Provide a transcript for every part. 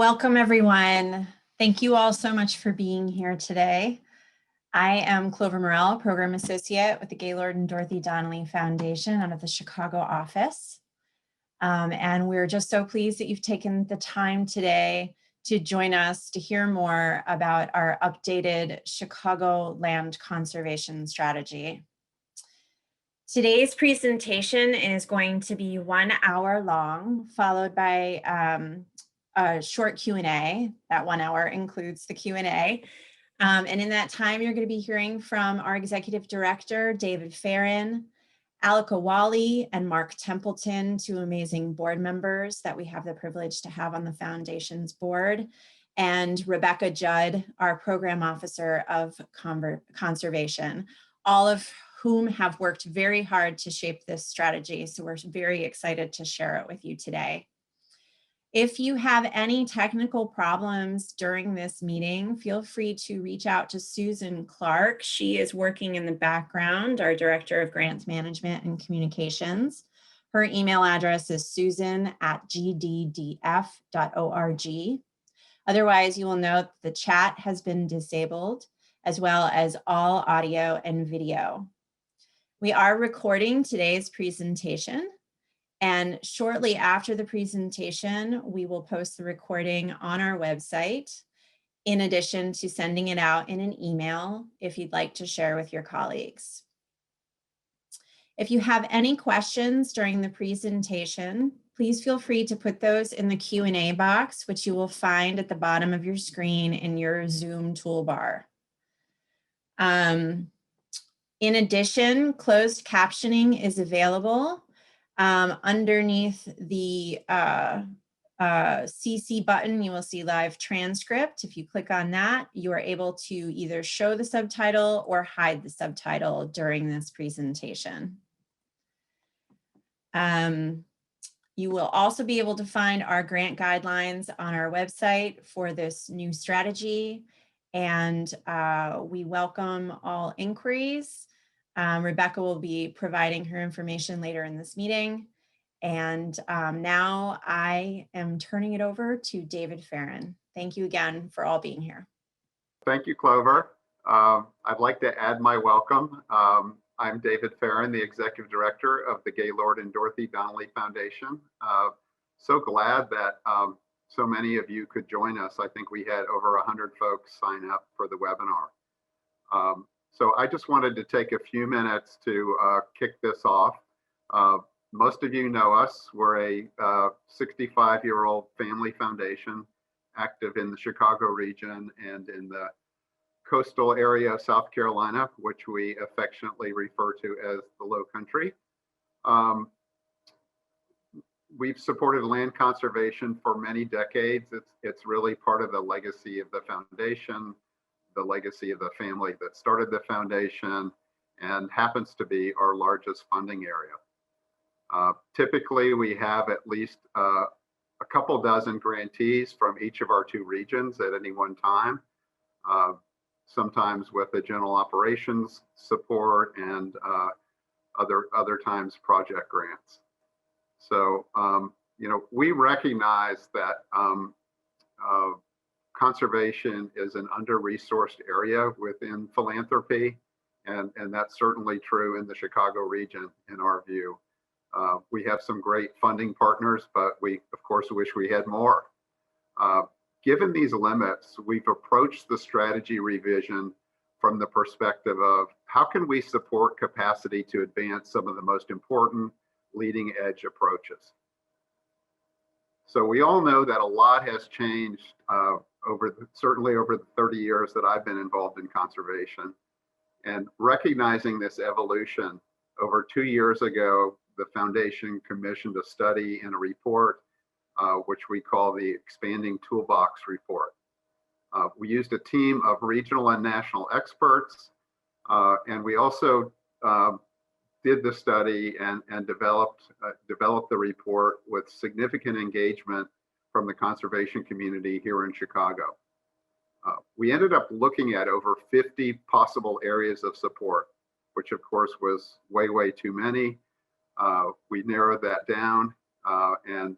Welcome, everyone. Thank you all so much for being here today. I am Clover Morell, Program Associate with the Gaylord and Dorothy Donnelly Foundation out of the Chicago office. And we're just so pleased that you've taken the time today to join us to hear more about our updated Chicago land conservation strategy. Today's presentation is going to be 1 hour long, followed by a short Q&A. That 1 hour includes the Q&A. And in that time, you're going to be hearing from our Executive Director, David Farron, Aleka Wallace, and Mark Templeton, two amazing board members that we have the privilege to have on the Foundation's board, and Rebecca Judd, our Program Officer of Conservation, all of whom have worked very hard to shape this strategy. So we're very excited to share it with you today. If you have any technical problems during this meeting, feel free to reach out to Susan Clark. She is working in the background, our Director of Grants Management and Communications. Her email address is susan@gddf.org. Otherwise, you will note the chat has been disabled, as well as all audio and video. We are recording today's presentation. And shortly after the presentation, we will post the recording on our website, in addition to sending it out in an email if you'd like to share with your colleagues. If you have any questions during the presentation, please feel free to put those in the Q&A box, which you will find at the bottom of your screen in your Zoom toolbar. In addition, closed captioning is available. Underneath the CC button, you will see live transcript. If you click on that, you are able to either show the subtitle or hide the subtitle during this presentation. You will also be able to find our grant guidelines on our website for this new strategy, and we welcome all inquiries. Rebecca will be providing her information later in this meeting. And now I am turning it over to David Farron. Thank you again for all being here. Thank you, Clover. I'd like to add my welcome. I'm David Farron, the Executive Director of the Gaylord and Dorothy Donnelly Foundation. So glad that so many of you could join us. I think we had over 100 folks sign up for the webinar. So I just wanted to take a few minutes to kick this off. Most of you know us. We're a 65-year-old family foundation active in the Chicago region and in the coastal area of South Carolina, which we affectionately refer to as the Low Country. We've supported land conservation for many decades. It's really part of the legacy of the foundation, the legacy of the family that started the foundation, and happens to be our largest funding area. Typically, we have at least a couple dozen grantees from each of our two regions at any one time, sometimes with the general operations support and other times project grants. So, we recognize that conservation is an under-resourced area within philanthropy, and that's certainly true in the Chicago region, in our view. We have some great funding partners, but we, of course, wish we had more. Given these limits, we've approached the strategy revision from the perspective of how can we support capacity to advance some of the most important leading-edge approaches. So we all know that a lot has changed certainly over the 30 years that I've been involved in conservation. And recognizing this evolution, over 2 years ago, the foundation commissioned a study and a report, which we call the Expanding Toolbox Report. We used a team of regional and national experts, and we also did the study and developed the report with significant engagement from the conservation community here in Chicago. We ended up looking at over 50 possible areas of support, which of course was way too many. We narrowed that down and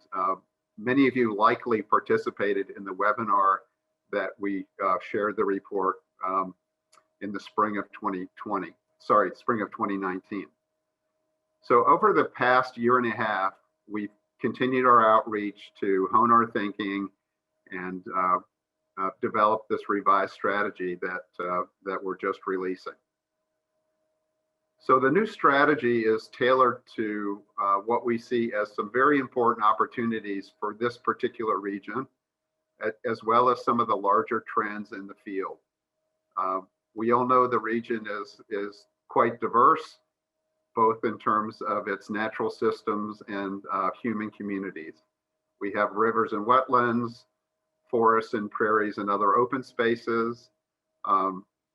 Many of you likely participated in the webinar that we shared the report in the spring of 2019. So over the past year and a half, we've continued our outreach to hone our thinking and develop this revised strategy that we're just releasing. So the new strategy is tailored to what we see as some very important opportunities for this particular region, as well as some of the larger trends in the field. We all know the region is quite diverse, both in terms of its natural systems and human communities. We have rivers and wetlands, forests and prairies and other open spaces,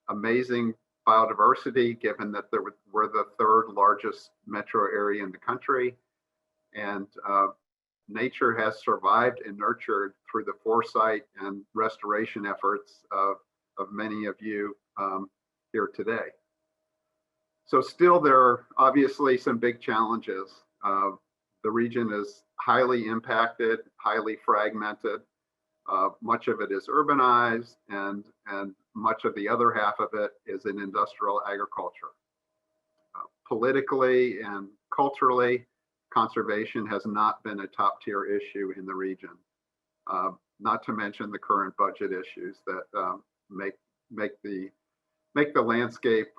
amazing biodiversity, given that we're the third largest metro area in the country. And nature has survived and nurtured through the foresight and restoration efforts of many of you here today. So still, there are obviously some big challenges. The region is highly impacted, highly fragmented. Much of it is urbanized, and much of the other half of it is in industrial agriculture. Politically and culturally, conservation has not been a top tier issue in the region, not to mention the current budget issues that make the landscape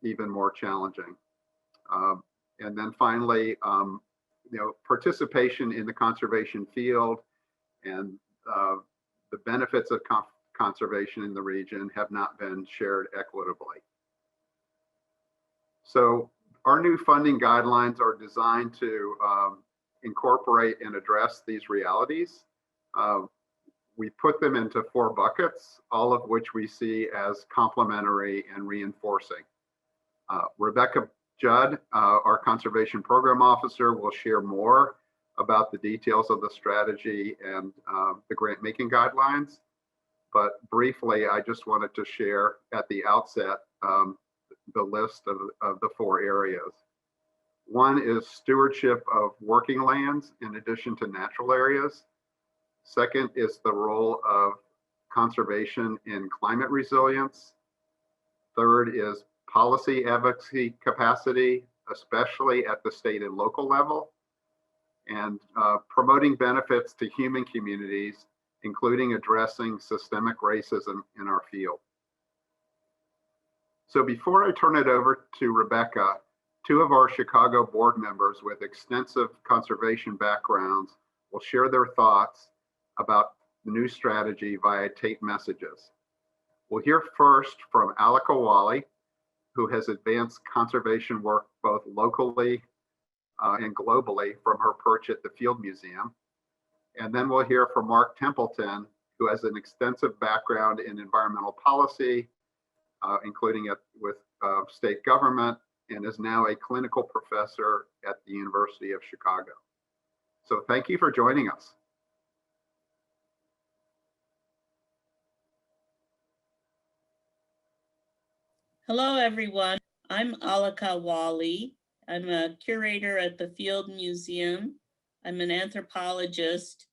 even more challenging. And then finally, participation in the conservation field and the benefits of conservation in the region have not been shared equitably. So our new funding guidelines are designed to incorporate and address these realities. We put them into 4 buckets, all of which we see as complementary and reinforcing. Rebecca Judd, our Conservation Program Officer, will share more about the details of the strategy and the grant-making guidelines. But briefly, I just wanted to share at the outset the list of the 4 areas. One is stewardship of working lands in addition to natural areas. Second is the role of conservation in climate resilience. Third is policy advocacy capacity, especially at the state and local level, and promoting benefits to human communities, including addressing systemic racism in our field. So before I turn it over to Rebecca, 2 of our Chicago board members with extensive conservation backgrounds will share their thoughts about the new strategy via tape messages. We'll hear first from Aleka Wallace, who has advanced conservation work both locally and globally from her perch at the Field Museum. And then we'll hear from Mark Templeton, who has an extensive background in environmental policy, including with state government, and is now a clinical professor at the University of Chicago. So thank you for joining us. Hello, everyone. I'm Aleka Wallace. I'm a curator at the Field Museum. I'm an anthropologist,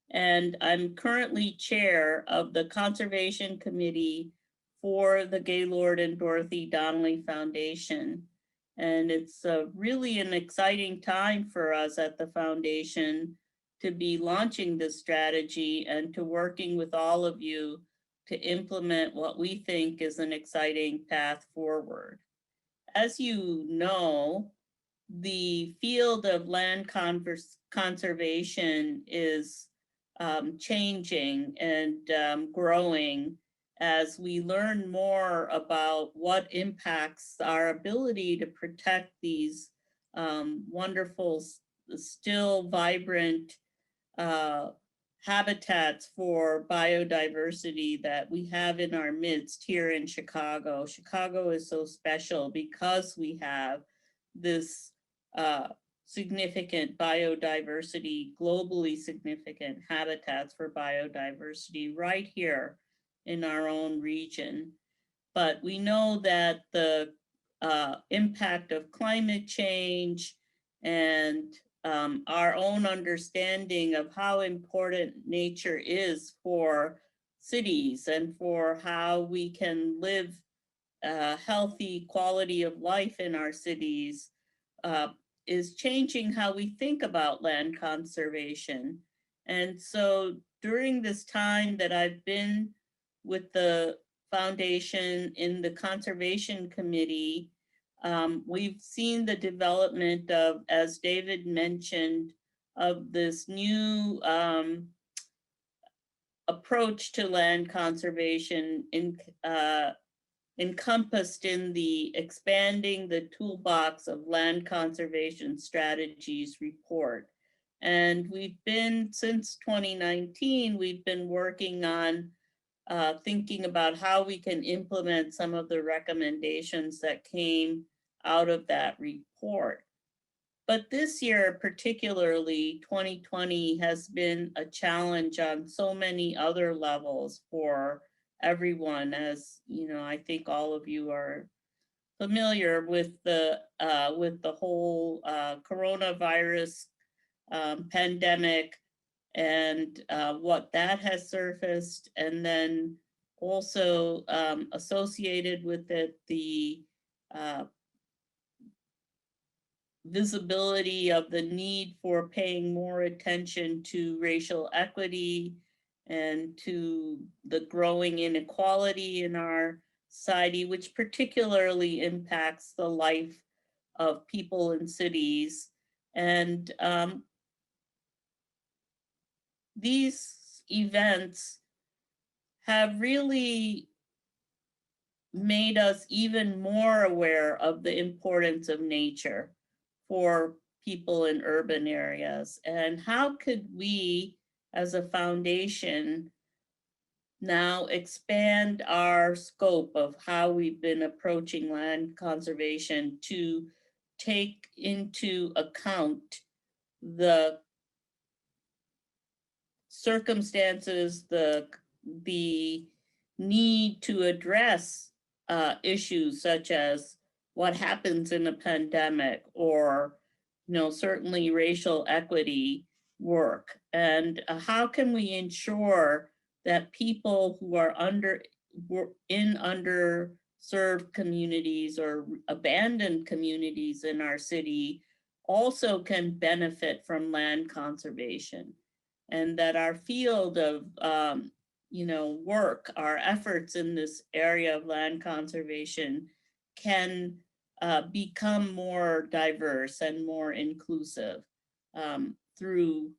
and I'm currently chair of the Conservation Committee for the Gaylord and Dorothy Donnelly Foundation. And it's really an exciting time for us at the foundation to be launching this strategy and to working with all of you to implement what we think is an exciting path forward. As you know, the field of land conservation is changing and growing as we learn more about what impacts our ability to protect these wonderful, still vibrant habitats for biodiversity that we have in our midst here in Chicago. Chicago is so special because we have this significant biodiversity, globally significant habitats for biodiversity right here in our own region. But we know that the impact of climate change and our own understanding of how important nature is for cities and for how we can live a healthy quality of life in our cities is changing how we think about land conservation. And so during this time that I've been with the foundation in the conservation committee, we've seen the development of, as David mentioned, of this new approach to land conservation encompassed in the Expanding the Toolbox of Land Conservation Strategies report. And we've been, since 2019, we've been working on thinking about how we can implement some of the recommendations that came out of that report. But this year, particularly 2020, has been a challenge on so many other levels for everyone. As you know, I think all of you are familiar with the whole coronavirus pandemic and what that has surfaced, and then also associated with it the visibility of the need for paying more attention to racial equity and to the growing inequality in our society, which particularly impacts the life of people in cities. And these events have really made us even more aware of the importance of nature for people in urban areas. And how could we, as a foundation, now expand our scope of how we've been approaching land conservation to take into account the circumstances, the need to address issues such as what happens in a pandemic, or certainly racial equity work, and how can we ensure that people who are in underserved communities or abandoned communities in our city also can benefit from land conservation, and that our field of work, our efforts in this area of land conservation can become more diverse and more inclusive through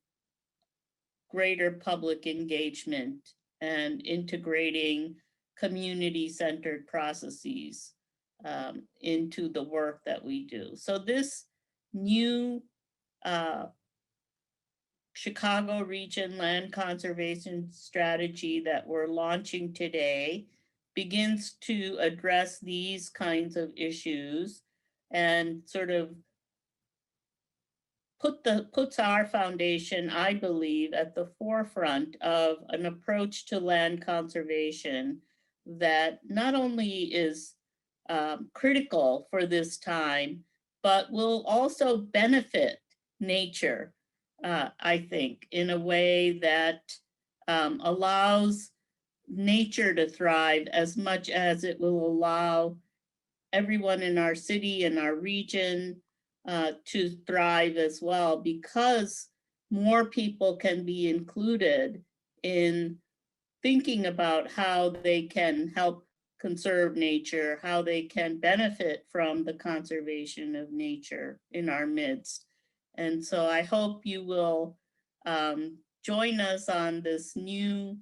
greater public engagement and integrating community-centered processes into the work that we do. So this new Chicago region land conservation strategy that we're launching today begins to address these kinds of issues and sort of puts our foundation, I believe, at the forefront of an approach to land conservation that not only is critical for this time, but will also benefit nature, I think, in a way that allows nature to thrive as much as it will allow everyone in our city and our region to thrive as well, because more people can be included in thinking about how they can help conserve nature, how they can benefit from the conservation of nature in our midst. And so I hope you will join us on this new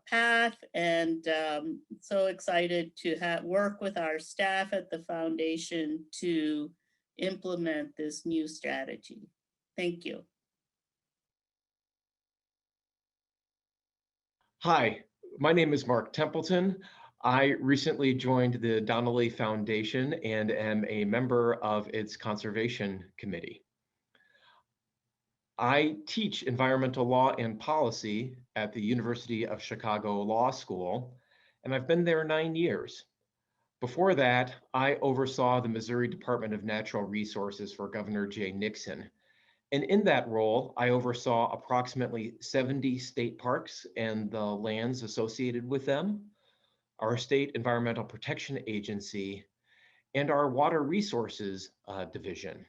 path, and so excited to work with our staff at the foundation to implement this new strategy. Thank you. Hi, my name is Mark Templeton. I recently joined the Donnelly Foundation and am a member of its conservation committee. I teach environmental law and policy at the University of Chicago Law School, and I've been there 9 years. Before that, I oversaw the Missouri Department of Natural Resources for Governor Jay Nixon, And in that role, I oversaw approximately 70 state parks and the lands associated with them, our state environmental protection agency, and our water resources division,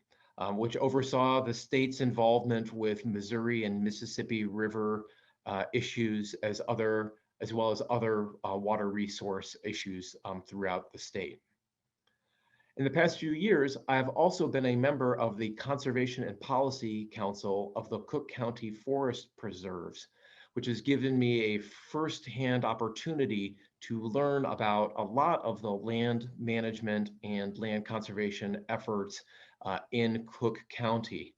which oversaw the state's involvement with Missouri and Mississippi River issues as well as other water resource issues throughout the state. In the past few years, I've also been a member of the Conservation and Policy Council of the Cook County Forest Preserves, which has given me a firsthand opportunity to learn about a lot of the land management and land conservation efforts in Cook County.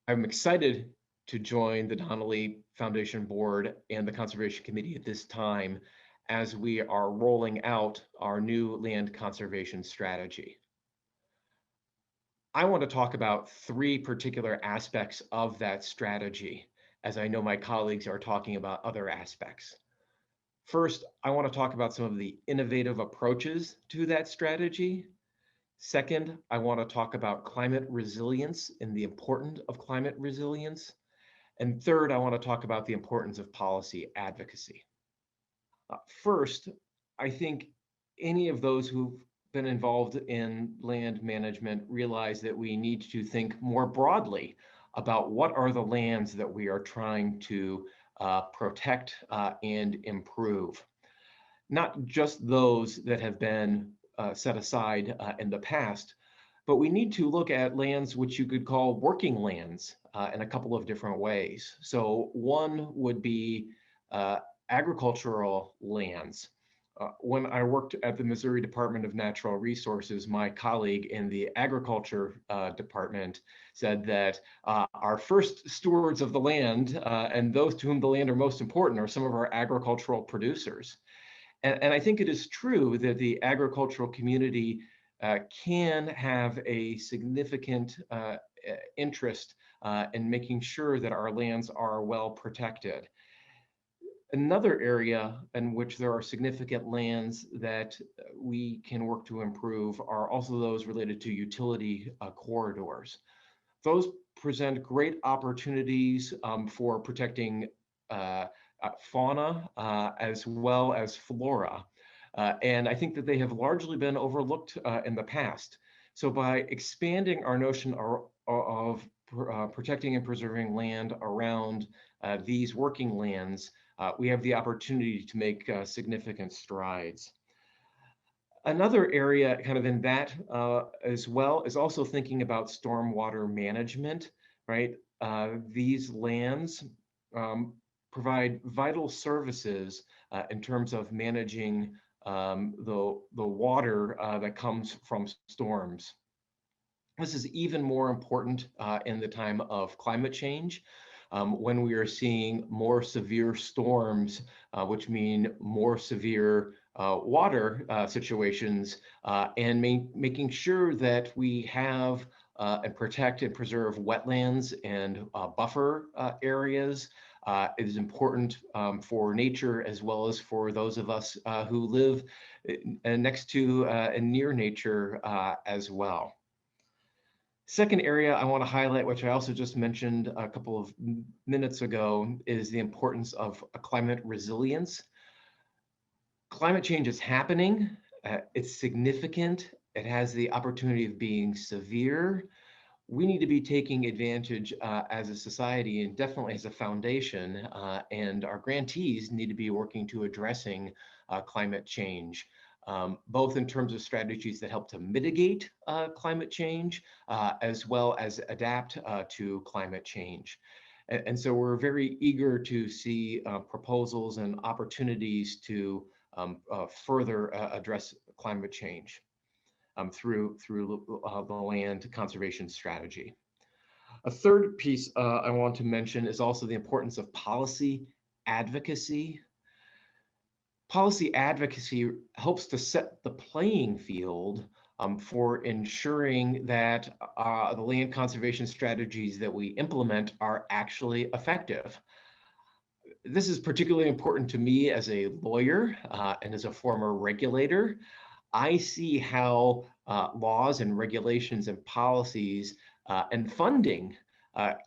I'm excited to join the Donnelly Foundation Board and the Conservation Committee at this time as we are rolling out our new land conservation strategy. I want to talk about three particular aspects of that strategy, as I know my colleagues are talking about other aspects. First, I want to talk about some of the innovative approaches to that strategy. Second, I want to talk about climate resilience and the importance of climate resilience. And third, I want to talk about the importance of policy advocacy. First, I think any of those who've been involved in land management realize that we need to think more broadly about what are the lands that we are trying to protect and improve. Not just those that have been set aside in the past, but we need to look at lands which you could call working lands in a couple of different ways. So one would be agricultural lands. When I worked at the Missouri Department of Natural Resources, my colleague in the agriculture department said that our first stewards of the land and those to whom the land are most important are some of our agricultural producers. And I think it is true that the agricultural community can have a significant interest in making sure that our lands are well protected. Another area in which there are significant lands that we can work to improve are also those related to utility corridors. Those present great opportunities for protecting fauna as well as flora. And I think that they have largely been overlooked in the past. So by expanding our notion of protecting and preserving land around these working lands, we have the opportunity to make significant strides. Another area kind of in that as well is also thinking about stormwater management, right? These lands provide vital services in terms of managing the water that comes from storms. This is even more important in the time of climate change, when we are seeing more severe storms, which mean more severe water situations, and making sure that we have and protect and preserve wetlands and buffer areas. It is important for nature as well as for those of us who live next to and near nature as well. Second area I want to highlight, which I also just mentioned a couple of minutes ago, is the importance of climate resilience. Climate change is happening. It's significant. It has the opportunity of being severe. We need to be taking advantage as a society and definitely as a foundation, and our grantees need to be working to addressing climate change. Both in terms of strategies that help to mitigate climate change, as well as adapt to climate change. And so we're very eager to see proposals and opportunities to further address climate change through the land conservation strategy. A third piece I want to mention is also the importance of policy advocacy. Policy advocacy helps to set the playing field for ensuring that the land conservation strategies that we implement are actually effective. This is particularly important to me as a lawyer and as a former regulator. I see how laws and regulations and policies and funding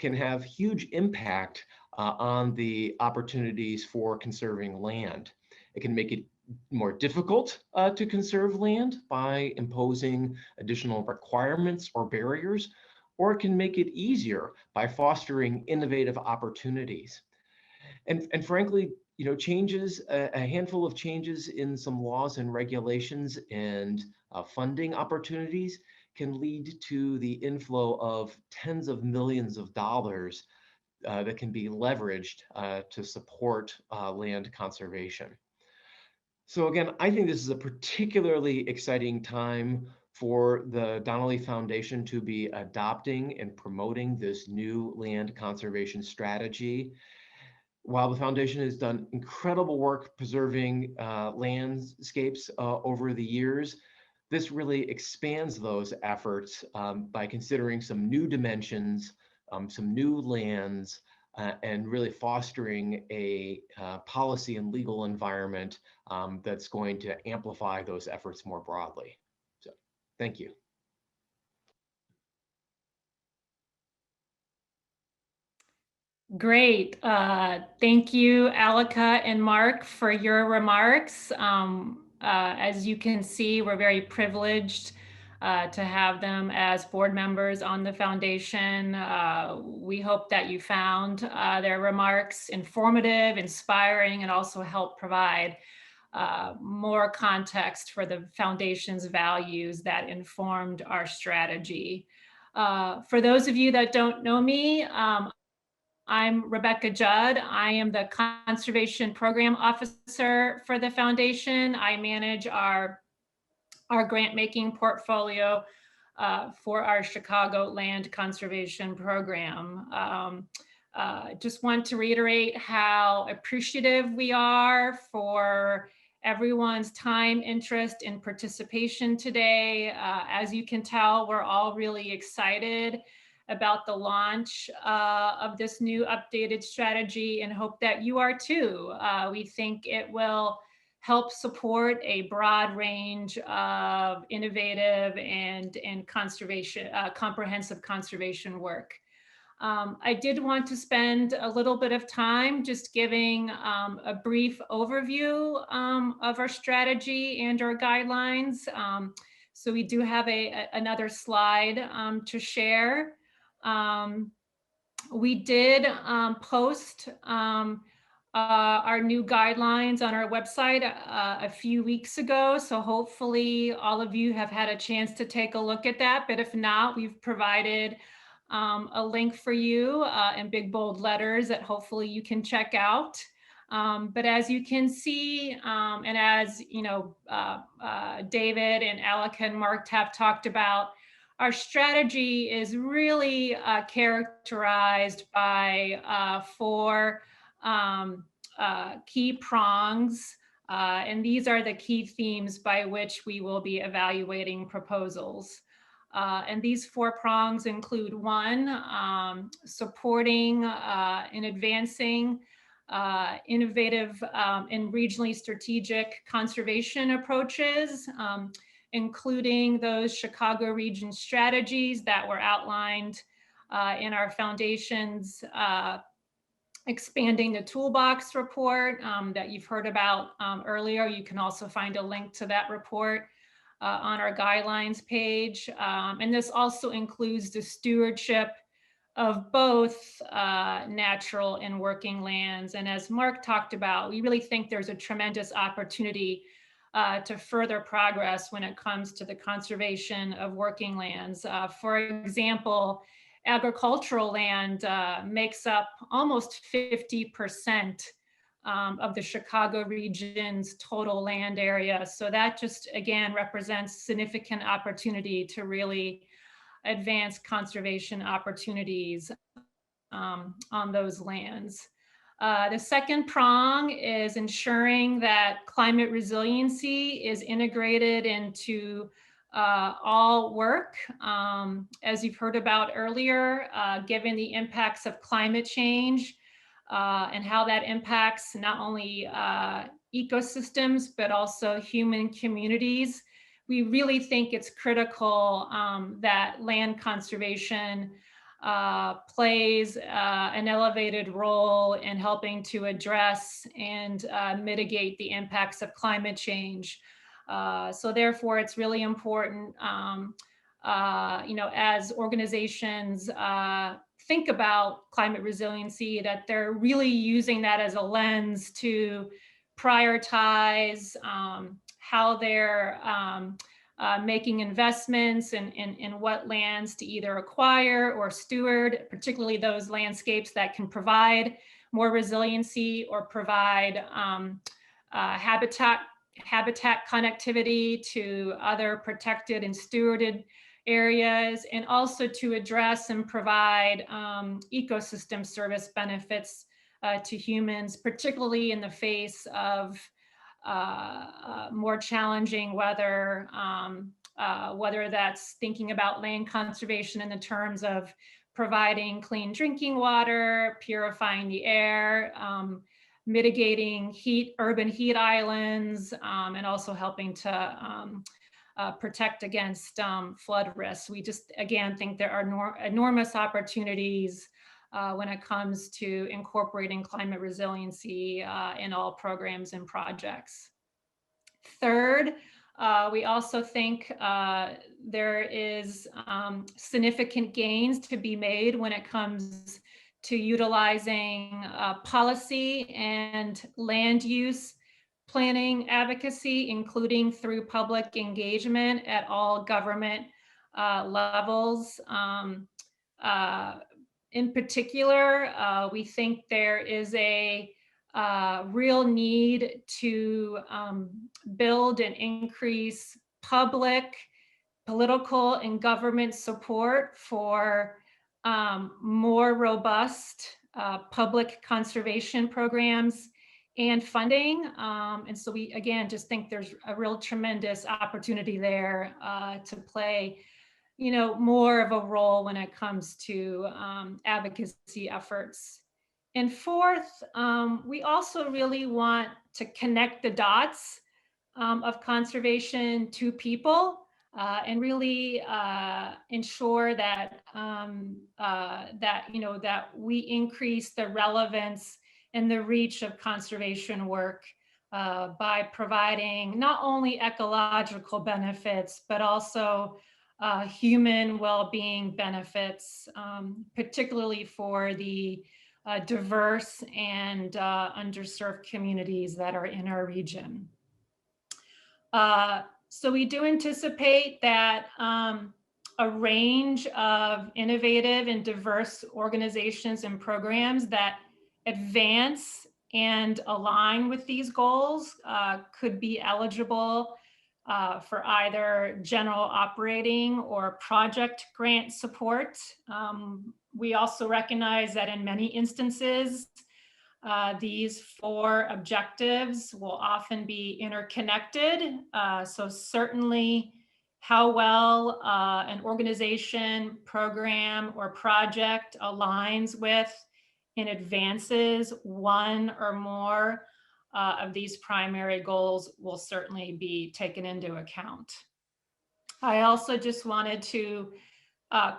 can have huge impact on the opportunities for conserving land. It can make it more difficult to conserve land by imposing additional requirements or barriers, or it can make it easier by fostering innovative opportunities. And frankly, changes, a handful of changes in some laws and regulations and funding opportunities can lead to the inflow of tens of millions of dollars that can be leveraged to support land conservation. So again, I think this is a particularly exciting time for the Donnelly Foundation to be adopting and promoting this new land conservation strategy. While the foundation has done incredible work preserving landscapes over the years, this really expands those efforts by considering some new dimensions, some new lands, and really fostering a policy and legal environment that's going to amplify those efforts more broadly. So, thank you. Great. Thank you, Aleka and Mark, for your remarks. As you can see, we're very privileged to have them as board members on the foundation. We hope that you found their remarks informative, inspiring, and also help provide more context for the foundation's values that informed our strategy. For those of you that don't know me, I'm Rebecca Judd. I am the Conservation Program Officer for the Foundation. I manage our grant-making portfolio for our Chicago Land Conservation Program. Just want to reiterate how appreciative we are for everyone's time, interest, and participation today. As you can tell, we're all really excited about the launch of this new updated strategy and hope that you are too. We think it will help support a broad range of innovative and conservation, comprehensive conservation work. I did want to spend a little bit of time just giving a brief overview of our strategy and our guidelines. So we do have another slide to share. We did post our new guidelines on our website a few weeks ago. So hopefully all of you have had a chance to take a look at that. But if not, we've provided a link for you in big bold letters that hopefully you can check out. But as you can see, and as you know, David and Aleka and Mark have talked about, our strategy is really characterized by four key prongs. And these are the key themes by which we will be evaluating proposals. And these four prongs include one, supporting and advancing innovative and regionally strategic conservation approaches, including those Chicago region strategies that were outlined in our foundation's Expanding the Toolbox report that you've heard about earlier. You can also find a link to that report on our guidelines page. And this also includes the stewardship of both natural and working lands. And as Mark talked about, we really think there's a tremendous opportunity to further progress when it comes to the conservation of working lands. For example, agricultural land makes up almost 50% of the Chicago region's total land area. So that just, again, represents significant opportunity to really advance conservation opportunities on those lands. The second prong is ensuring that climate resiliency is integrated into all work. As you've heard about earlier, given the impacts of climate change and how that impacts not only ecosystems, but also human communities, we really think it's critical that land conservation plays an elevated role in helping to address and mitigate the impacts of climate change. So therefore, it's really important, as organizations think about climate resiliency, that they're really using that as a lens to prioritize how they're making investments in what lands to either acquire or steward, particularly those landscapes that can provide more resiliency or provide habitat connectivity to other protected and stewarded areas, and also to address and provide ecosystem service benefits to humans, particularly in the face of more challenging weather, whether that's thinking about land conservation in the terms of providing clean drinking water, purifying the air, mitigating urban heat islands, and also helping to protect against flood risks. We just, again, think there are enormous opportunities when it comes to incorporating climate resiliency in all programs and projects. Third, we also think there is significant gains to be made when it comes to utilizing policy and land use planning advocacy, including through public engagement at all government levels. In particular, we think there is a real need to build and increase public, political, and government support for more robust public conservation programs and funding. And so we, again, just think there's a real tremendous opportunity there to play more of a role when it comes to advocacy efforts. And fourth, we also really want to connect the dots of conservation to people and really ensure that that we increase the relevance and the reach of conservation work by providing not only ecological benefits, but also human well-being benefits, particularly for the diverse and underserved communities that are in our region. So we do anticipate that a range of innovative and diverse organizations and programs that advance and align with these goals could be eligible for either general operating or project grant support. We also recognize that in many instances, these four objectives will often be interconnected. So certainly how well an organization, program, or project aligns with and advances one or more of these primary goals will certainly be taken into account. I also just wanted to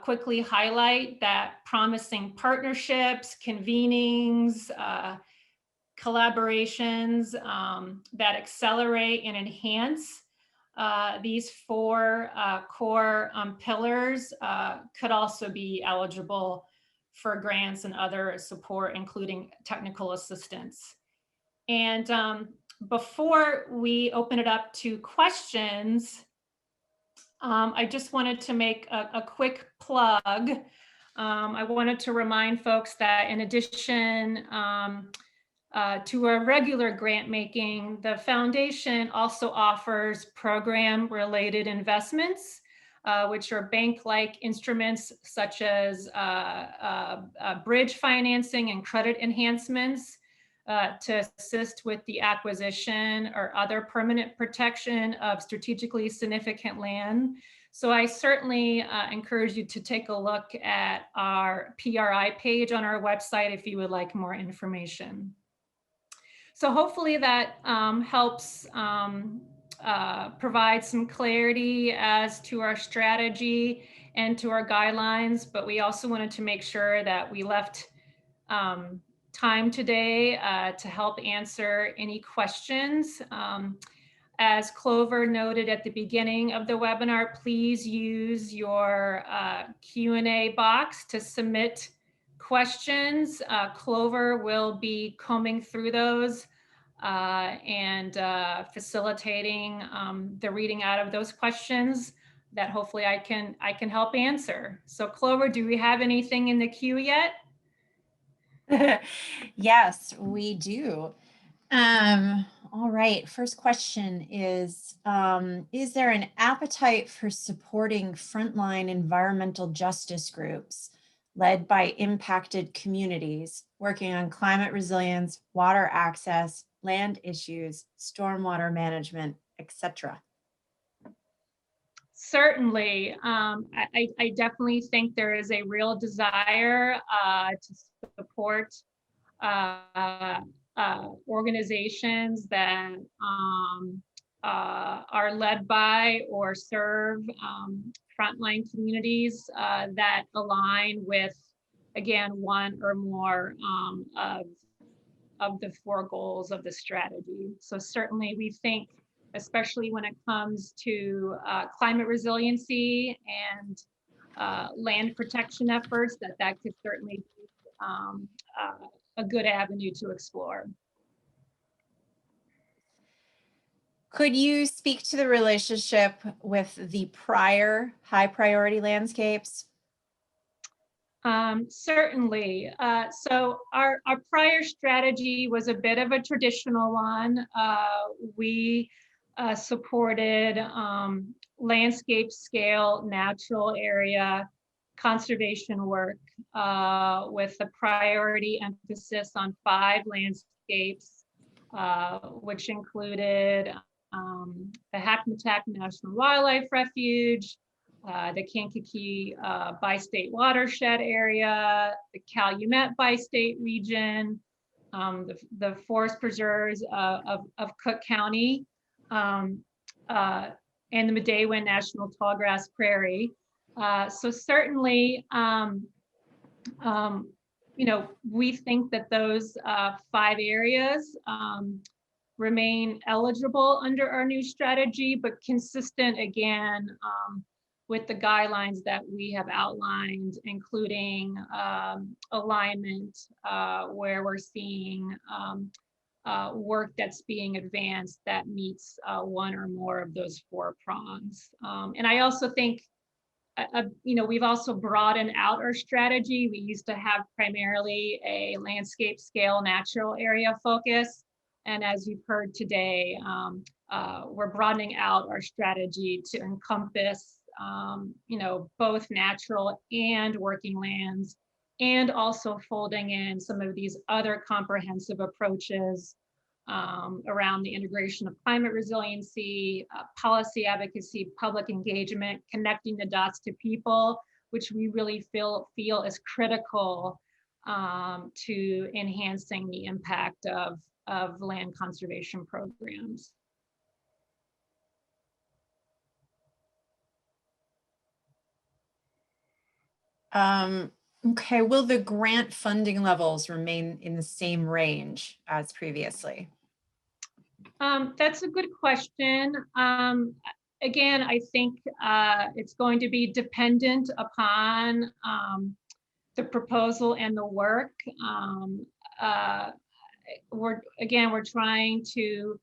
quickly highlight that promising partnerships, convenings, collaborations that accelerate and enhance these four core pillars could also be eligible for grants and other support, including technical assistance. And before we open it up to questions, I just wanted to make a quick plug. I wanted to remind folks that in addition to our regular grant making, the foundation also offers program-related investments, which are bank-like instruments such as bridge financing and credit enhancements to assist with the acquisition or other permanent protection of strategically significant land. So I certainly encourage you to take a look at our PRI page on our website if you would like more information. So hopefully that helps provide some clarity as to our strategy and to our guidelines, but we also wanted to make sure that we left time today to help answer any questions. As Clover noted at the beginning of the webinar, please use your Q&A box to submit questions. Clover will be combing through those and facilitating the reading out of those questions that hopefully I can help answer. So Clover, do we have anything in the queue yet? Yes, we do. All right, first question is there an appetite for supporting frontline environmental justice groups led by impacted communities working on climate resilience, water access, land issues, stormwater management, etc.? Certainly. I definitely think there is a real desire to support organizations that are led by or serve frontline communities that align with, again, one or more of the 4 goals of the strategy. So certainly we think, especially when it comes to climate resiliency and land protection efforts, that could certainly be a good avenue to explore. Could you speak to the relationship with the prior high priority landscapes? Certainly. So our prior strategy was a bit of a traditional one. We supported landscape scale, natural area conservation work with a priority emphasis on 5 landscapes, which included the Hackmatack National Wildlife Refuge, the Kankakee Bi-State Watershed Area, the Calumet Bi-State Region, the forest preserves of Cook County, and the Midewin National Tallgrass Prairie. So certainly, we think that those 5 areas remain eligible under our new strategy, but consistent again with the guidelines that we have outlined, including alignment, where we're seeing work that's being advanced that meets 1 or more of those 4 prongs. And I also think, we've also broadened out our strategy. We used to have primarily a landscape scale natural area focus. And as you've heard today, we're broadening out our strategy to encompass both natural and working lands, and also folding in some of these other comprehensive approaches around the integration of climate resiliency, policy advocacy, public engagement, connecting the dots to people, which we really feel is critical to enhancing the impact of land conservation programs. Okay, will the grant funding levels remain in the same range as previously? That's a good question. Again, I think it's going to be dependent upon the proposal and the work. We're trying to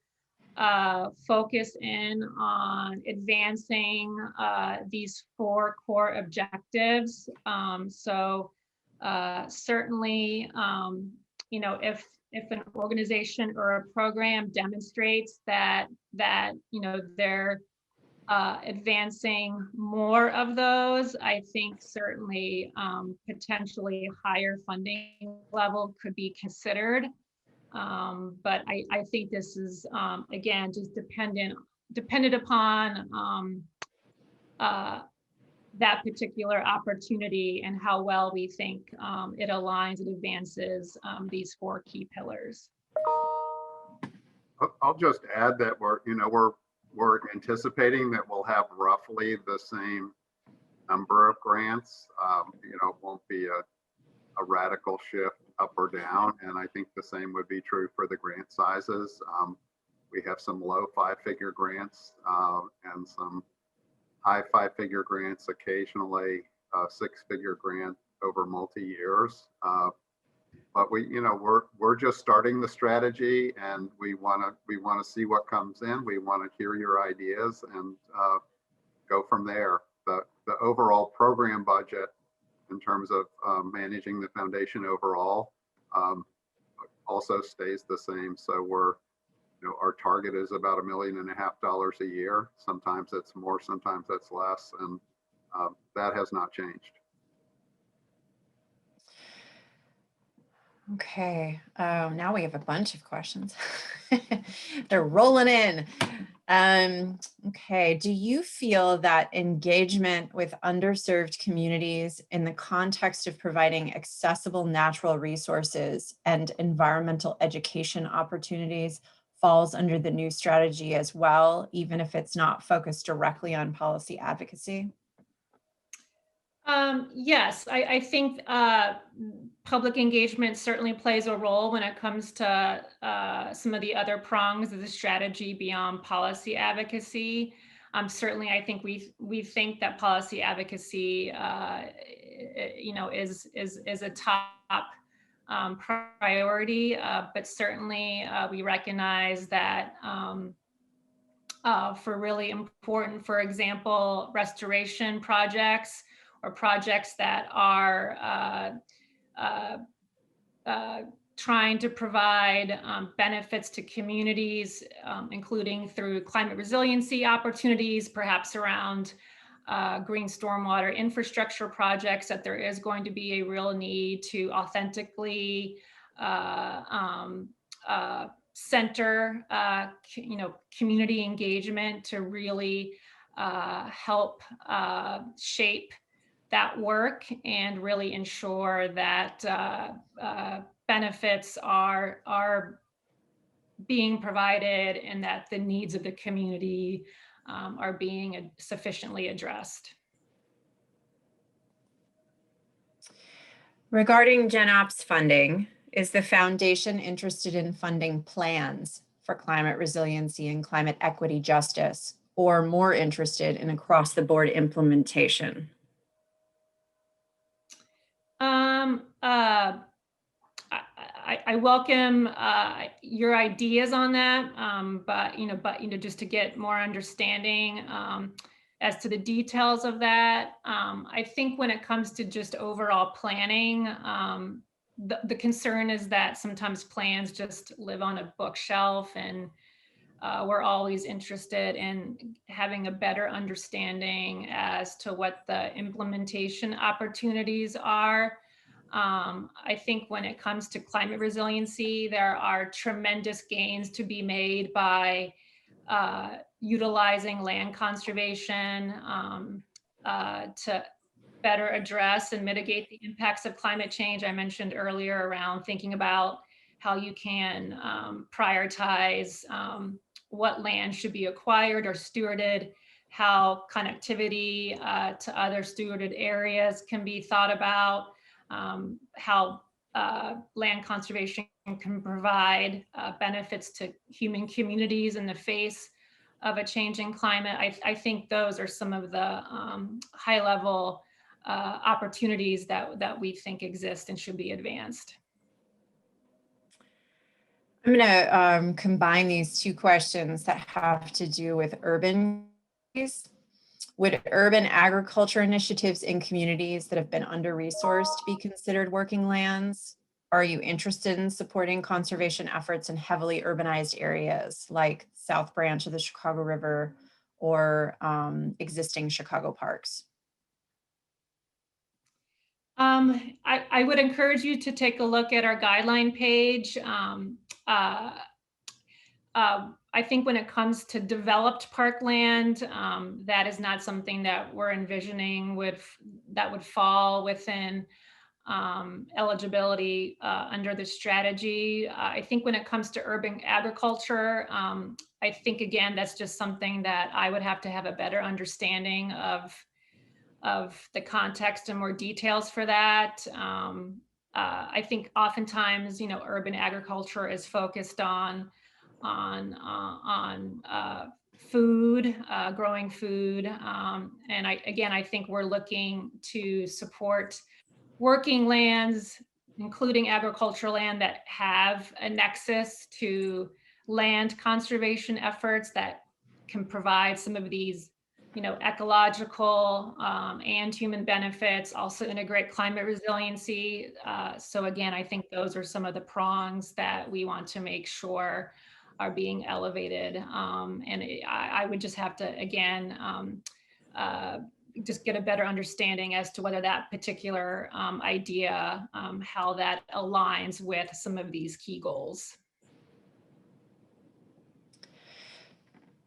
focus in on advancing these 4 core objectives. So certainly, if an organization or a program demonstrates that they're advancing more of those, I think certainly potentially higher funding level could be considered. But I think this is again just dependent upon that particular opportunity and how well we think it aligns and advances these 4 key pillars. I'll just add that we're we're anticipating that we'll have roughly the same number of grants. It won't be a radical shift up or down. And I think the same would be true for the grant sizes. We have some low 5-figure grants and some high 5-figure grants, occasionally a 6-figure grant over multi-years. But we're just starting the strategy, and we want to see what comes in. We want to hear your ideas and go from there. The overall program budget in terms of managing the foundation overall also stays the same. So our target is about $1.5 million a year. Sometimes it's more, sometimes that's less, and that has not changed. Okay, now we have a bunch of questions. They're rolling in. Okay, do you feel that engagement with underserved communities in the context of providing accessible natural resources and environmental education opportunities falls under the new strategy as well, even if it's not focused directly on policy advocacy? Yes, I think public engagement certainly plays a role when it comes to some of the other prongs of the strategy beyond policy advocacy. Certainly, I think we think that policy advocacy, is a top priority, but certainly we recognize that for really important, for example, restoration projects or projects that are trying to provide benefits to communities, including through climate resiliency opportunities, perhaps around green stormwater infrastructure projects, that there is going to be a real need to authentically center, community engagement to really help shape that work and really ensure that benefits are being provided and that the needs of the community are being sufficiently addressed. Regarding GenOps funding, is the foundation interested in funding plans for climate resiliency and climate equity justice, or more interested in across-the-board implementation? I welcome your ideas on that, but just to get more understanding as to the details of that. I think when it comes to just overall planning, the concern is that sometimes plans just live on a bookshelf, and we're always interested in having a better understanding as to what the implementation opportunities are. I think when it comes to climate resiliency, there are tremendous gains to be made by utilizing land conservation to better address and mitigate the impacts of climate change. I mentioned earlier around thinking about how you can prioritize what land should be acquired or stewarded, how connectivity to other stewarded areas can be thought about, how land conservation can provide benefits to human communities in the face of a changing climate. I think those are some of the high level opportunities that we think exist and should be advanced. I'm going to combine these two questions that have to do with urban communities. Would urban agriculture initiatives in communities that have been under-resourced be considered working lands? Are you interested in supporting conservation efforts in heavily urbanized areas like South Branch of the Chicago River or existing Chicago parks? I would encourage you to take a look at our guideline page. I think when it comes to developed parkland, that is not something that we're envisioning that would fall within eligibility under the strategy. I think when it comes to urban agriculture, I think, again, that's just something that I would have to have a better understanding of the context and more details for that. I think oftentimes, urban agriculture is focused on food, growing food. And I think we're looking to support working lands, including agricultural land, that have a nexus to land conservation efforts that can provide some of these, ecological and human benefits, also integrate climate resiliency. So again, I think those are some of the prongs that we want to make sure are being elevated. I would just have to, again, just get a better understanding as to whether that particular idea, how that aligns with some of these key goals.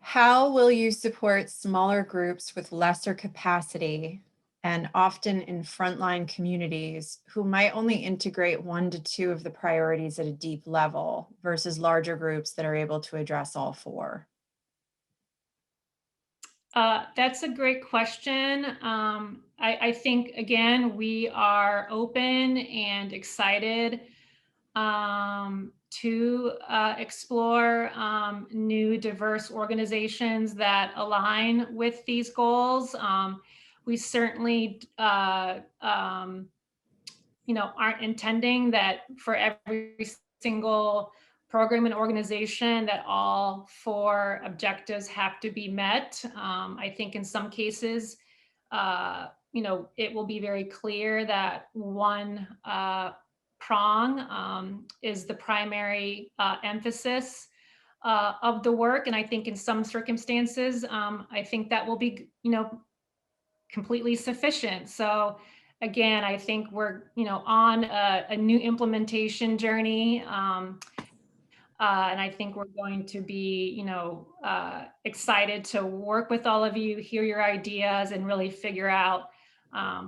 How will you support smaller groups with lesser capacity and often in frontline communities who might only integrate 1 to 2 of the priorities at a deep level versus larger groups that are able to address all 4? That's a great question. I think, again, we are open and excited to explore new diverse organizations that align with these goals. We certainly, aren't intending that for every single program and organization that all 4 objectives have to be met. I think in some cases, it will be very clear that one prong is the primary emphasis of the work. And I think in some circumstances, I think that will be, completely sufficient. So again, I think we're, on a new implementation journey. And I think we're going to be, excited to work with all of you, hear your ideas, and really figure out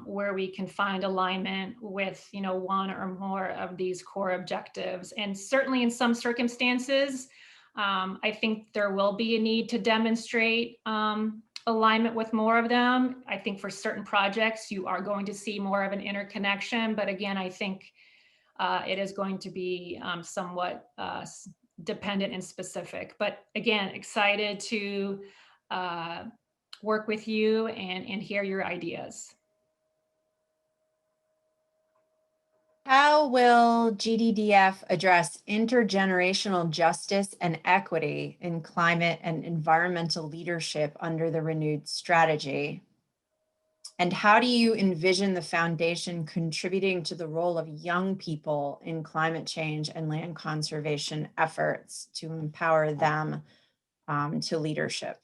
where we can find alignment with, 1 or more of these core objectives. And certainly in some circumstances, I think there will be a need to demonstrate alignment with more of them. I think for certain projects, you are going to see more of an interconnection. But again, I think it is going to be somewhat dependent and specific. But again, excited to work with you and hear your ideas. How will GDDF address intergenerational justice and equity in climate and environmental leadership under the renewed strategy? And how do you envision the foundation contributing to the role of young people in climate change and land conservation efforts to empower them to leadership?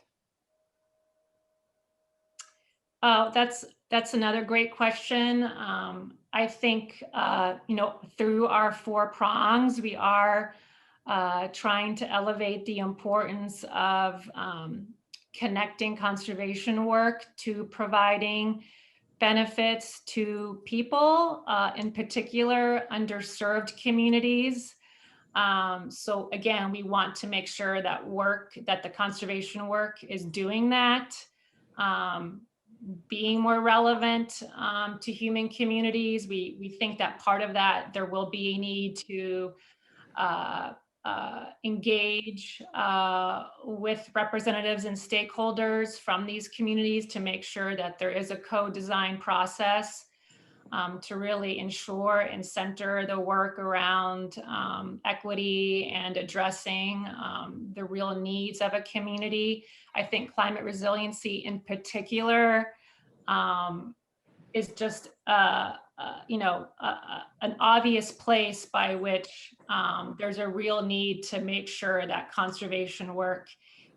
That's another great question. I think, through our 4 prongs, we are trying to elevate the importance of connecting conservation work to providing benefits to people, in particular, underserved communities. So again, we want to make sure that the conservation work is doing that. Being more relevant to human communities. We think that part of that, there will be a need to engage with representatives and stakeholders from these communities to make sure that there is a co-design process to really ensure and center the work around equity and addressing the real needs of a community. I think climate resiliency in particular is just an obvious place by which there's a real need to make sure that conservation work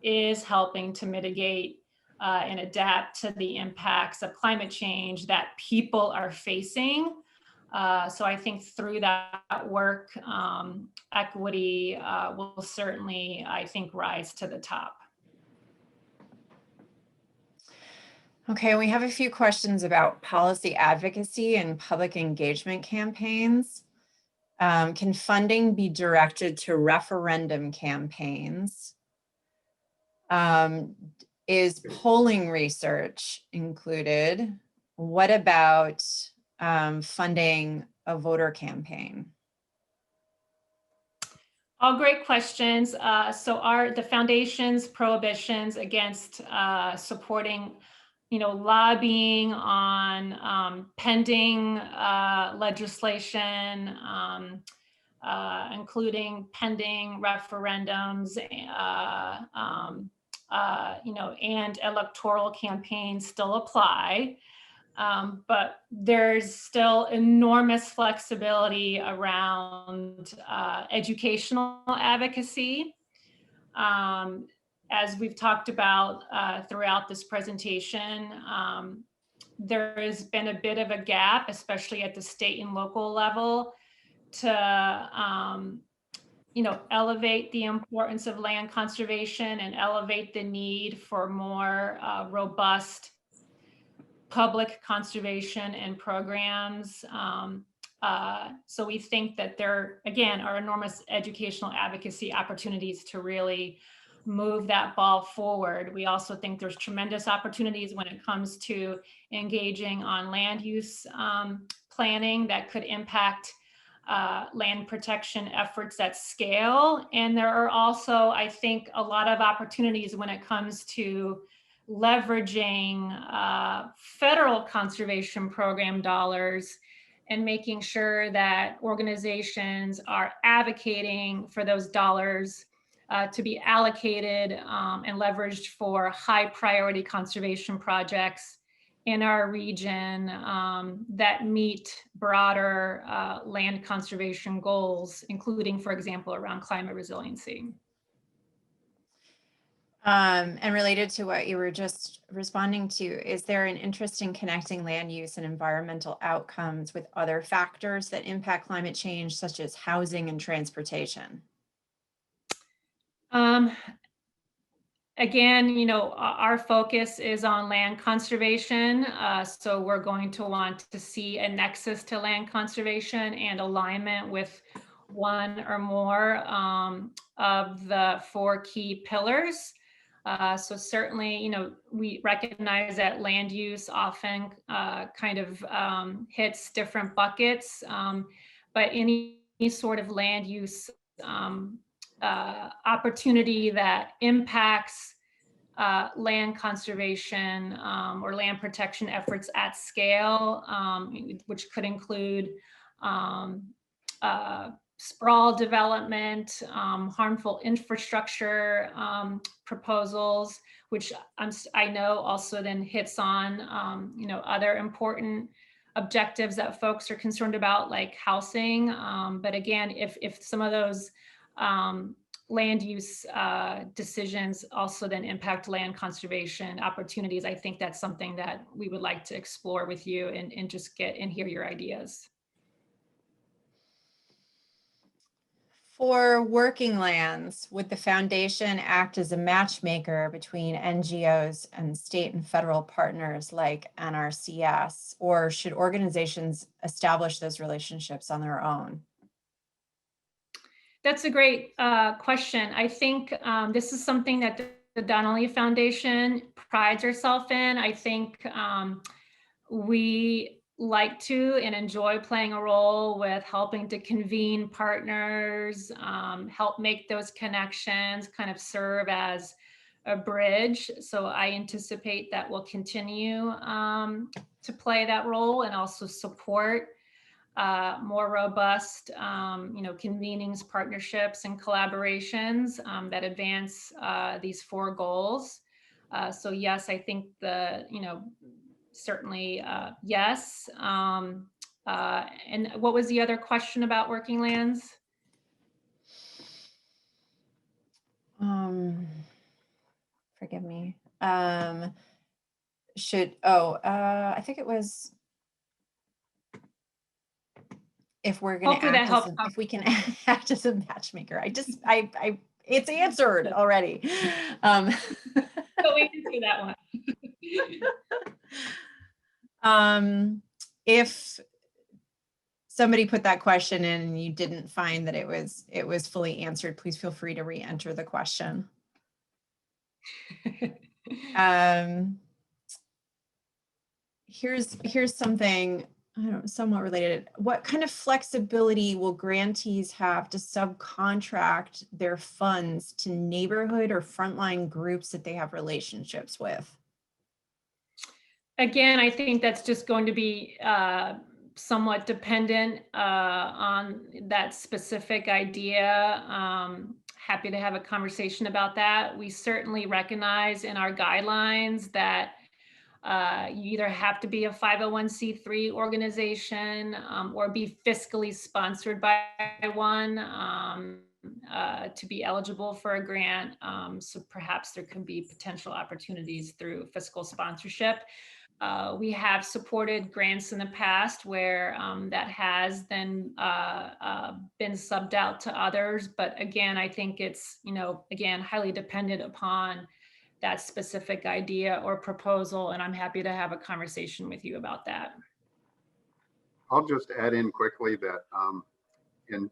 is helping to mitigate and adapt to the impacts of climate change that people are facing. So I think through that work, equity will certainly, I think, rise to the top. Okay, we have a few questions about policy advocacy and public engagement campaigns. Can funding be directed to referendum campaigns? Is polling research included? What about funding a voter campaign? All great questions. So the foundation's prohibitions against supporting, lobbying on pending legislation, including pending referendums, and electoral campaigns still apply. But there's still enormous flexibility around educational advocacy. As we've talked about throughout this presentation, there has been a bit of a gap, especially at the state and local level, to elevate the importance of land conservation and elevate the need for more robust public conservation and programs. So we think that there, again, are enormous educational advocacy opportunities to really move that ball forward. We also think there's tremendous opportunities when it comes to engaging on land use planning that could impact land protection efforts at scale. And there are also, I think, a lot of opportunities when it comes to leveraging federal conservation program dollars and making sure that organizations are advocating for those dollars to be allocated and leveraged for high priority conservation projects in our region that meet broader land conservation goals, including, for example, around climate resiliency. And related to what you were just responding to, is there an interest in connecting land use and environmental outcomes with other factors that impact climate change, such as housing and transportation? Again, our focus is on land conservation. So we're going to want to see a nexus to land conservation and alignment with one or more of the 4 key pillars. So certainly, we recognize that land use often kind of hits different buckets, but any sort of land use opportunity that impacts land conservation or land protection efforts at scale, which could include sprawl development, harmful infrastructure proposals, which I know also then hits on other important objectives that folks are concerned about, like housing. But again, if some of those land use decisions also then impact land conservation opportunities, I think that's something that we would like to explore with you and just get and hear your ideas. For working lands, would the foundation act as a matchmaker between NGOs and state and federal partners like NRCS, or should organizations establish those relationships on their own? That's a great question. I think this is something that the Donnelly Foundation prides herself in. I think we like to and enjoy playing a role with helping to convene partners, help make those connections, kind of serve as a bridge. So I anticipate that we'll continue to play that role and also support more robust, convenings, partnerships, and collaborations that advance these 4 goals. So yes, I think certainly yes. And what was the other question about working lands? Forgive me. I think it was, if we're going to act as, if we can act as a matchmaker. It's answered already. So we can do that one. If somebody put that question in and you didn't find that it was fully answered, please feel free to re-enter the question. Here's something, I don't know, somewhat related. What kind of flexibility will grantees have to subcontract their funds to neighborhood or frontline groups that they have relationships with? Again, I think that's just going to be somewhat dependent on that specific idea. Happy to have a conversation about that. We certainly recognize in our guidelines that you either have to be a 501c3 organization or be fiscally sponsored by one to be eligible for a grant. So perhaps there can be potential opportunities through fiscal sponsorship. We have supported grants in the past where that has then been subbed out to others. But again, I think it's, again, highly dependent upon that specific idea or proposal. And I'm happy to have a conversation with you about that. I'll just add in quickly that in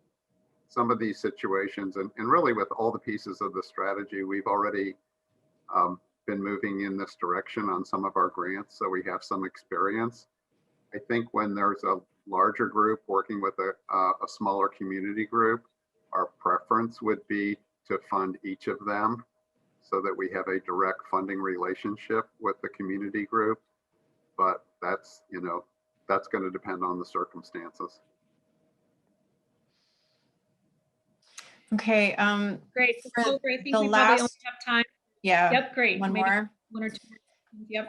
some of these situations, and really with all the pieces of the strategy, we've already been moving in this direction on some of our grants, so we have some experience. I think when there's a larger group working with a smaller community group, our preference would be to fund each of them so that we have a direct funding relationship with the community group. But that's, that's going to depend on the circumstances. Okay. Great. For So I think the we probably last- only have time. Yeah. Yep, great. One Maybe more. one or two. Yep.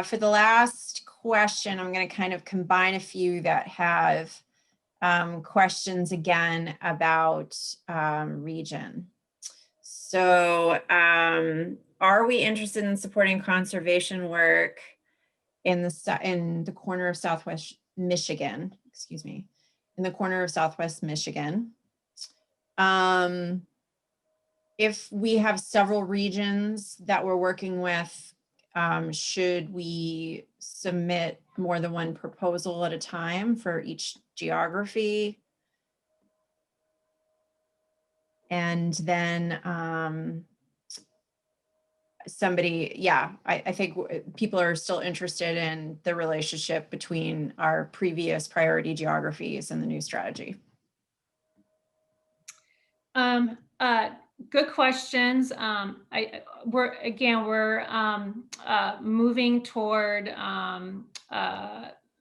For the last question, I'm going to kind of combine a few that have questions again about region. So are we interested in supporting conservation work in the corner of Southwest Michigan, excuse me, in the corner of Southwest Michigan? If we have several regions that we're working with, should we submit more than one proposal at a time for each geography? And then I think people are still interested in the relationship between our previous priority geographies and the new strategy. Good questions. We're moving toward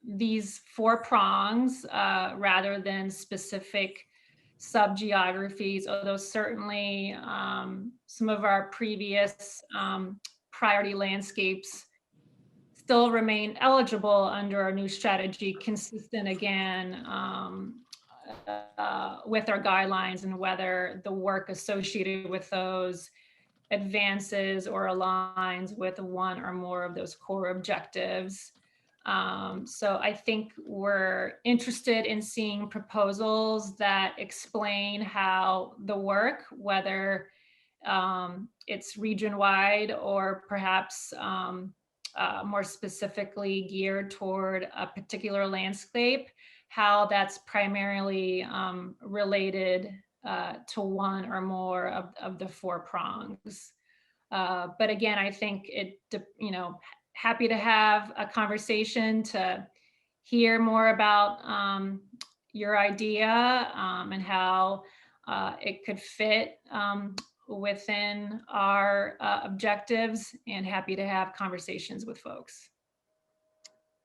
these 4 prongs rather than specific sub-geographies, although certainly some of our previous priority landscapes still remain eligible under our new strategy, consistent again with our guidelines and whether the work associated with those advances or aligns with one or more of those core objectives. So I think we're interested in seeing proposals that explain how the work, whether it's region-wide or perhaps more specifically geared toward a particular landscape, how that's primarily related to one or more of the 4 prongs. But again, I think happy to have a conversation to hear more about your idea and how it could fit within our objectives, and happy to have conversations with folks.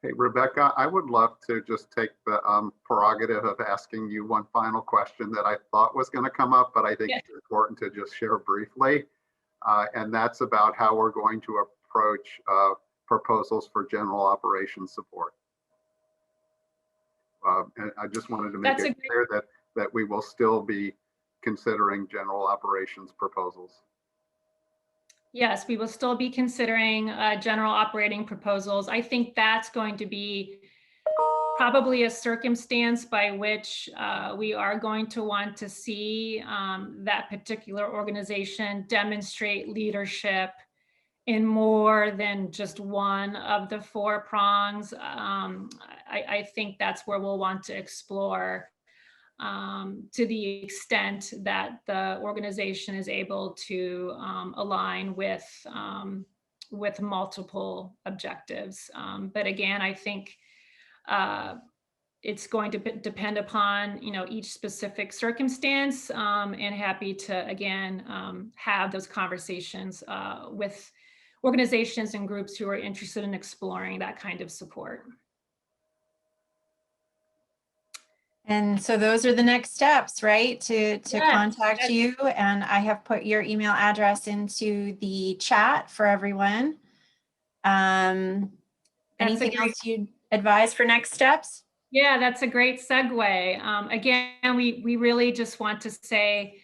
Hey, Rebecca, I would love to just take the prerogative of asking you one final question that I thought was going to come up, but I think it's important to just share briefly. And that's about how we're going to approach proposals for general operations support. And I just wanted to make it clear that we will still be considering general operations proposals. Yes, we will still be considering general operating proposals. I think that's going to be probably a circumstance by which we are going to want to see that particular organization demonstrate leadership in more than just one of the 4 prongs. I think that's where we'll want to explore to the extent that the organization is able to align with multiple objectives. But again, I think it's going to depend upon, each specific circumstance, and happy to, again, have those conversations with organizations and groups who are interested in exploring that kind of support. And so those are the next steps, right? To Yes, contact yes. you. And I have put your email address into the chat for everyone. That's Anything else you'd advise for next steps? Yeah, that's a great segue. Again, we really just want to say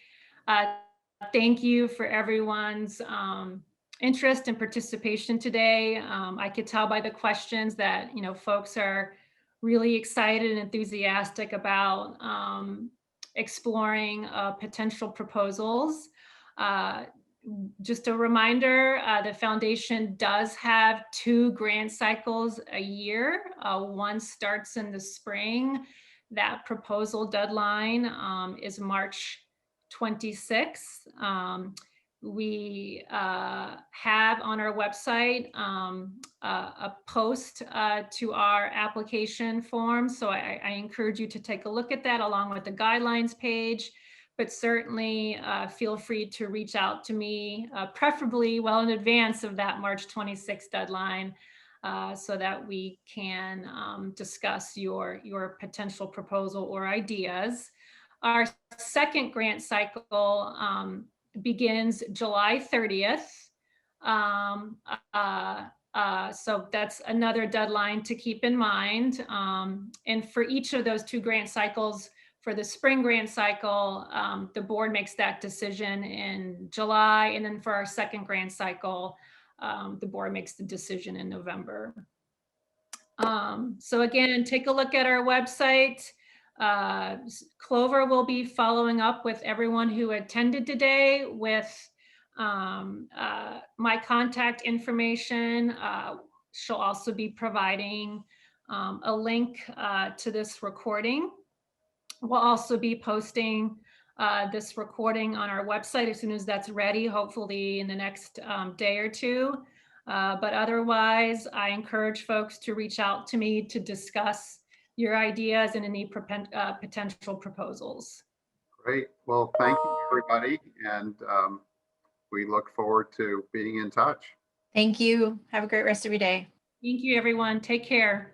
thank you for everyone's interest and participation today. I could tell by the questions that folks are really excited and enthusiastic about exploring potential proposals. Just a reminder, the foundation does have 2 grant cycles a year. One starts in the spring. That proposal deadline is March 26th. We have on our website a post to our application form. So I encourage you to take a look at that along with the guidelines page. But certainly feel free to reach out to me, preferably well in advance of that March 26th deadline, so that we can discuss your potential proposal or ideas. Our second grant cycle begins July 30th. So that's another deadline to keep in mind. And for each of those 2 grant cycles, for the spring grant cycle, the board makes that decision in July. And then for our second grant cycle, the board makes the decision in November. So again, take a look at our website. Clover will be following up with everyone who attended today with my contact information. She'll also be providing a link to this recording. We'll also be posting this recording on our website as soon as that's ready, hopefully in the next day or 2. But otherwise, I encourage folks to reach out to me to discuss your ideas and any potential proposals. Great. Well, thank you, everybody. And we look forward to being in touch. Thank you. Have a great rest of your day. Thank you, everyone. Take care.